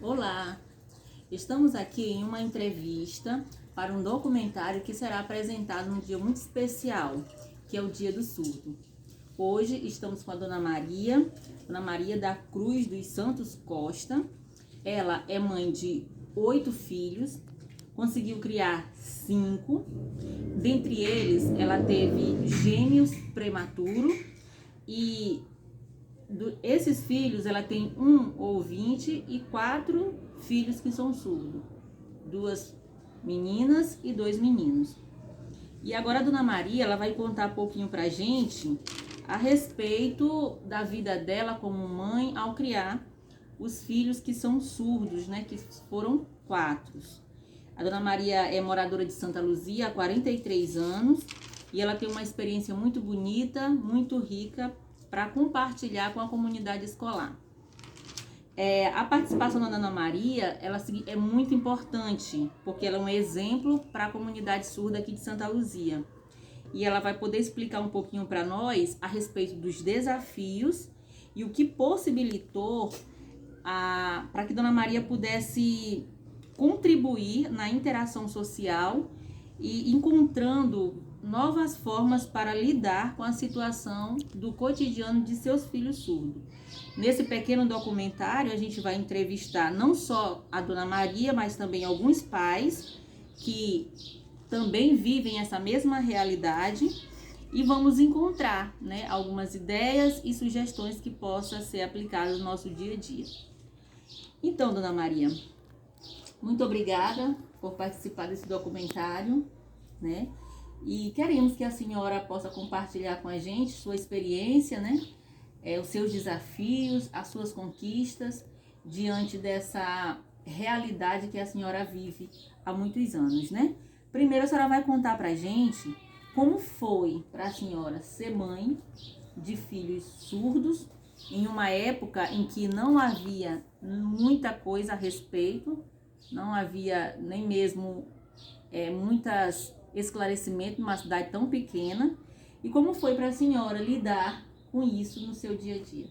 Olá, estamos aqui em uma entrevista para um documentário que será apresentado num dia muito especial, que é o Dia do Surdo. Hoje estamos com a Dona Maria da Cruz dos Santos Costa. Ela é mãe de 8 filhos, conseguiu criar 5. Dentre eles, ela teve gêmeos prematuros e esses filhos, ela tem um ouvinte e 4 filhos que são surdos. 2 meninas e 2 meninos. E agora a Dona Maria, ela vai contar um pouquinho pra gente a respeito da vida dela como mãe ao criar os filhos que são surdos, né? Que foram 4. A Dona Maria é moradora de Santa Luzia há 43 anos e ela tem uma experiência muito bonita, muito rica para compartilhar com a comunidade escolar. A participação da Dona Maria, ela é muito importante, porque ela é um exemplo para a comunidade surda aqui de Santa Luzia. E ela vai poder explicar um pouquinho para nós a respeito dos desafios e o que possibilitou para que Dona Maria pudesse contribuir na interação social e encontrando novas formas para lidar com a situação do cotidiano de seus filhos surdos. Nesse pequeno documentário, a gente vai entrevistar não só a Dona Maria, mas também alguns pais que também vivem essa mesma realidade e vamos encontrar, né, algumas ideias e sugestões que possam ser aplicadas no nosso dia a dia. Então, Dona Maria, muito obrigada por participar desse documentário, né? E queremos que a senhora possa compartilhar com a gente sua experiência, né? Os seus desafios, as suas conquistas diante dessa realidade que a senhora vive há muitos anos, né? Primeiro a senhora vai contar pra gente como foi para a senhora ser mãe de filhos surdos em uma época em que não havia muita coisa a respeito, não havia nem mesmo muitas esclarecimentos numa cidade tão pequena. E como foi para a senhora lidar com isso no seu dia a dia?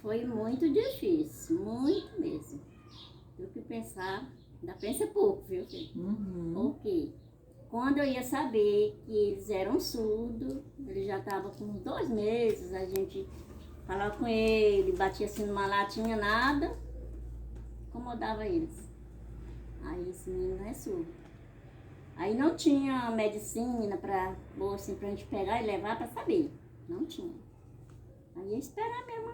Foi muito difícil, muito mesmo. Eu que pensar, ainda pensa pouco, viu, filho? Porque quando eu ia saber que eles eram surdos, ele já estava com uns 2 meses, a gente falava com ele, batia assim numa latinha, nada, incomodava eles. Aí esse menino não é surdo. Aí não tinha medicina pra gente pegar e levar pra saber. Não tinha. Aí ia esperar mesmo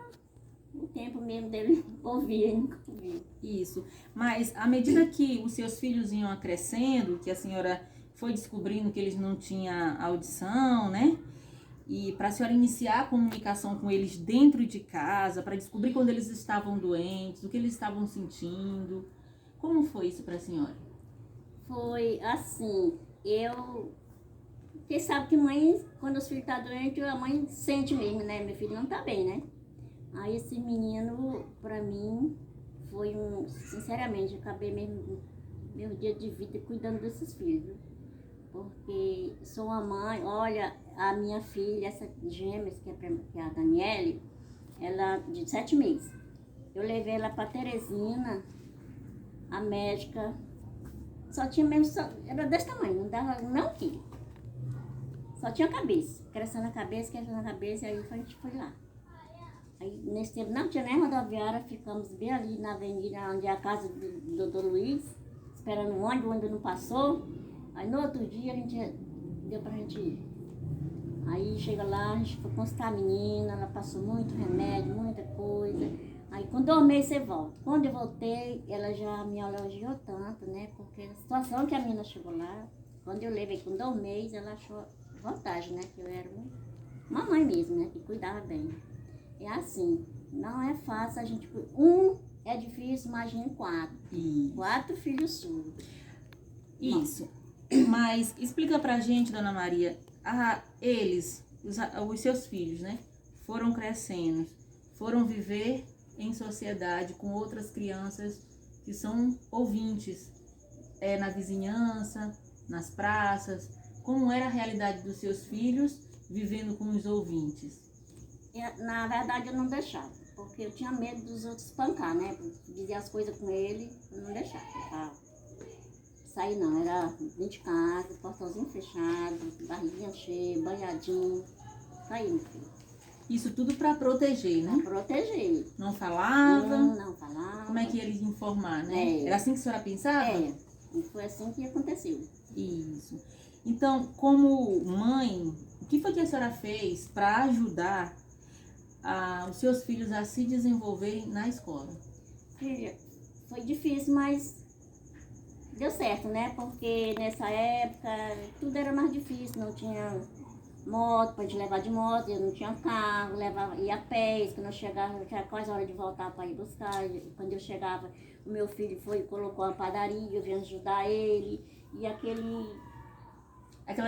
o tempo mesmo dele ouvir, ele nunca ouviu. Isso. Mas à medida que os seus filhos iam crescendo, que a senhora foi descobrindo que eles não tinham audição, né? E para a senhora iniciar a comunicação com eles dentro de casa, para descobrir quando eles estavam doentes, o que eles estavam sentindo. Como foi isso para a senhora? Foi assim, porque sabe que mãe, quando os filhos estão doentes, a mãe sente mesmo, né? Meu filho não tá bem, né? Aí esse menino, pra mim, foi sinceramente, eu acabei mesmo meu dia de vida cuidando desses filhos, viu? Porque sou uma mãe, olha, a minha filha, essa gêmeas, que é a Daniele, ela de 7 meses. Eu levei ela pra Teresina, a médica, só tinha mesmo, era desse tamanho, não dava nem 1 quilo. Só tinha a cabeça, crescendo a cabeça, e aí a gente foi lá. Aí nesse tempo não tinha nem rodoviária, ficamos bem ali na avenida, onde é a casa do doutor Luiz, esperando o ônibus não passou. Aí no outro dia deu pra gente ir. Aí chega lá, a gente foi constar a menina, ela passou muito remédio, muita coisa. Aí com 2 meses você volta. Quando eu voltei, ela já me elogiou tanto, né? Porque a situação que a menina chegou lá, quando eu levei com 2 meses, ela achou vantagem, né? Que eu era uma mãe mesmo, né? Que cuidava bem. É assim, não é fácil a gente... É difícil, imagine 4. 4 filhos surdos. Isso. Mas explica pra gente, Dona Maria, os seus filhos, né? Foram crescendo, foram viver em sociedade com outras crianças que são ouvintes, na vizinhança, nas praças. Como era a realidade dos seus filhos vivendo com os ouvintes? Na verdade, eu não deixava, porque eu tinha medo dos outros espancar, né? Dizer as coisas com ele, eu não deixava. Tá? Sair não, era dentro de casa, portãozinho fechado, barriguinha cheia, banhadinho. Sair, meu filho. Isso tudo para proteger, né? Proteger. Não falava? Não falava. Como é que eles informar, né? É. Era assim que a senhora pensava? É, e foi assim que aconteceu. Isso. Então, como mãe, o que foi que a senhora fez para ajudar os seus filhos a se desenvolverem na escola? Filha, foi difícil, mas deu certo, né? Porque nessa época tudo era mais difícil, não tinha moto para te levar de moto, eu não tinha carro, ia a pé, quando eu chegava, eu tinha quase hora de voltar para ir buscar. Quando eu chegava, o meu filho colocou uma padaria, eu vim ajudar ele, e aquela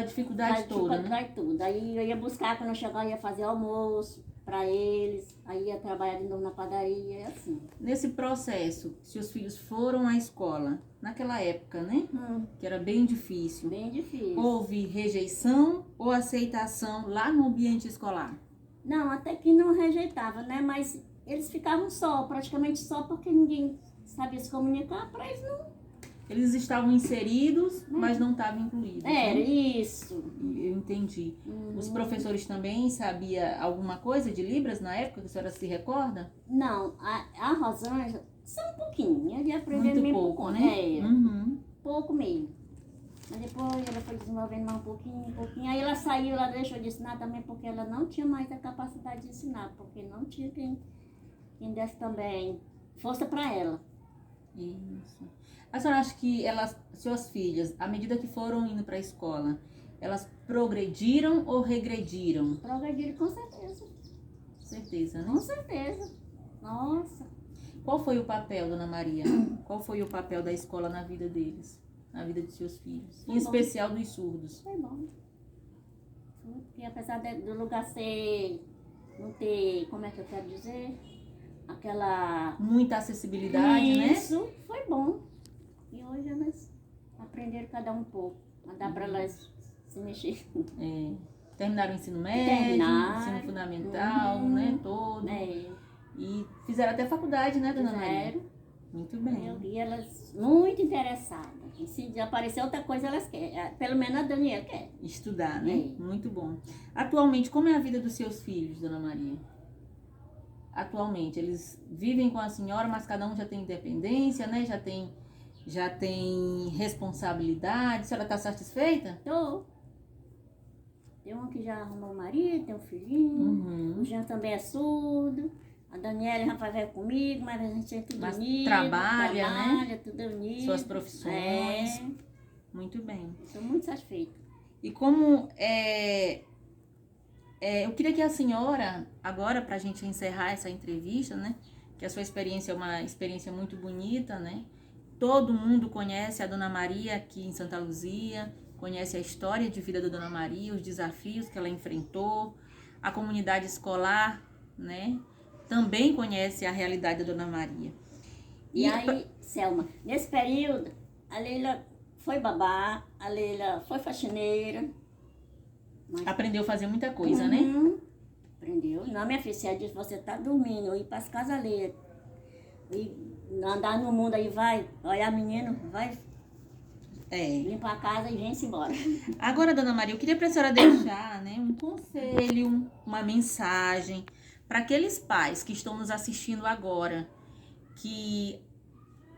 dificuldade toda, né? toda. Aí eu ia buscar, quando eu chegava, eu ia fazer almoço para eles, aí ia trabalhar de novo na padaria, é assim. Nesse processo, seus filhos foram à escola, naquela época, né? Que era bem difícil. Bem difícil. Houve rejeição ou aceitação lá no ambiente escolar? Não, até que não rejeitava, né? Mas eles ficavam praticamente só, porque ninguém sabia se comunicar, para eles não. Eles estavam inseridos, mas não estavam incluídos. Era, né? isso. Eu entendi. Os professores também sabiam alguma coisa de Libras na época, que a senhora se recorda? Não, a Rosângela, só um pouquinho. Eu ia aprendendo Muito meio pouco, né? Pouco mesmo. Mas depois ela foi desenvolvendo mais um pouquinho. Aí ela saiu, ela deixou de ensinar também, porque ela não tinha mais a capacidade de ensinar, porque não tinha quem desse também força para ela. Isso. A senhora acha que suas filhas, à medida que foram indo para a escola, elas progrediram ou regrediram? Progrediram com certeza. Certeza, né? Com certeza. Nossa. Qual foi o papel, Dona Maria? Qual foi o papel da escola na vida deles? Na vida de seus filhos? Em especial dos surdos. Foi bom. Porque apesar do lugar não ter, como é que eu quero dizer? Muita acessibilidade, né? Isso, foi bom. E hoje elas aprenderam cada um pouco. Mas dá para elas se mexer. Terminaram o ensino médio, ensino fundamental, né? Todo. E fizeram até faculdade, né, Dona Maria? Muito bem. E elas muito interessadas. E se aparecer outra coisa, elas querem. Pelo menos a Daniela quer. Estudar, né? Muito bom. Atualmente, como é a vida dos seus filhos, Dona Maria? Atualmente, eles vivem com a senhora, mas cada um já tem independência, né? Já tem responsabilidade. A senhora está satisfeita? Tô. Tem um que já arrumou o marido, tem um filhinho. O Jean também é surdo. A Daniela já vai comigo, mas a gente é tudo unido. Trabalha, né? Tudo unido. Suas profissões. Muito bem. Estou muito satisfeita. E como eu queria que a senhora, agora para a gente encerrar essa entrevista, né? Que a sua experiência é uma experiência muito bonita, né? Todo mundo conhece a Dona Maria aqui em Santa Luzia, conhece a história de vida da Dona Maria, os desafios que ela enfrentou, a comunidade escolar, né? Também conhece a realidade da Dona Maria. E aí, Selma, nesse período, a Leila foi babá, a Leila foi faxineira. Aprendeu a fazer muita coisa, né? Aprendeu. Não, minha filha, se ela disse, você tá dormindo, eu ir para as casas alheias, e andar no mundo aí, vai, olhar menino, vai limpar a casa e vem-se embora. Agora, Dona Maria, eu queria para a senhora deixar, né, um conselho, uma mensagem para aqueles pais que estão nos assistindo agora, que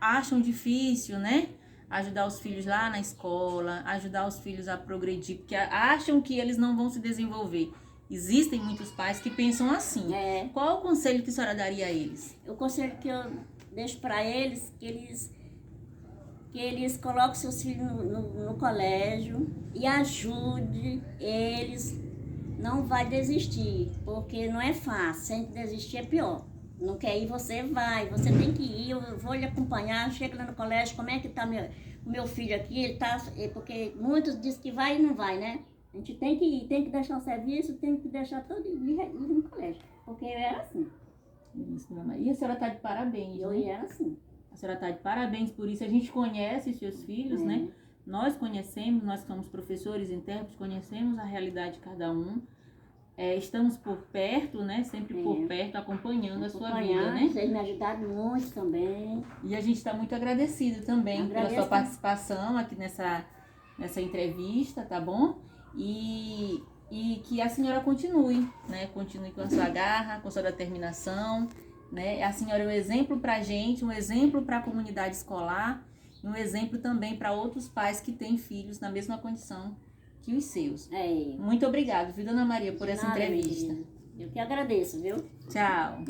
acham difícil, né? Ajudar os filhos lá na escola, ajudar os filhos a progredir, porque acham que eles não vão se desenvolver. Existem muitos pais que pensam assim. Qual o conselho que a senhora daria a eles? O conselho que eu deixo para eles, que eles coloquem seus filhos no colégio e ajude eles. Não vai desistir, porque não é fácil. Sem desistir é pior. Não quer ir, você vai, você tem que ir, eu vou lhe acompanhar, chega lá no colégio, como é que tá o meu filho aqui, ele tá, porque muitos dizem que vai e não vai, né? A gente tem que ir, tem que deixar o serviço, tem que deixar tudo e ir no colégio, porque eu era assim. Isso, Dona Maria. E a senhora está de parabéns, eu né? era assim. A senhora está de parabéns por isso, a gente conhece os seus filhos, né? Nós conhecemos, nós que somos professores, intérpretes, conhecemos a realidade de cada um. estamos por perto, né? Sempre por perto, acompanhando a sua vida, né? Vocês me ajudaram muito também. E a gente está muito agradecido também pela sua Agradeço. participação aqui nessa entrevista, tá bom? E que a senhora continue, né? Continue com a sua garra, com a sua determinação, né? A senhora é um exemplo para a gente, um exemplo para a comunidade escolar, e um exemplo também para outros pais que têm filhos na mesma condição que os seus. Muito obrigada, viu, Dona Maria, por essa entrevista. Eu que agradeço, viu? Tchau.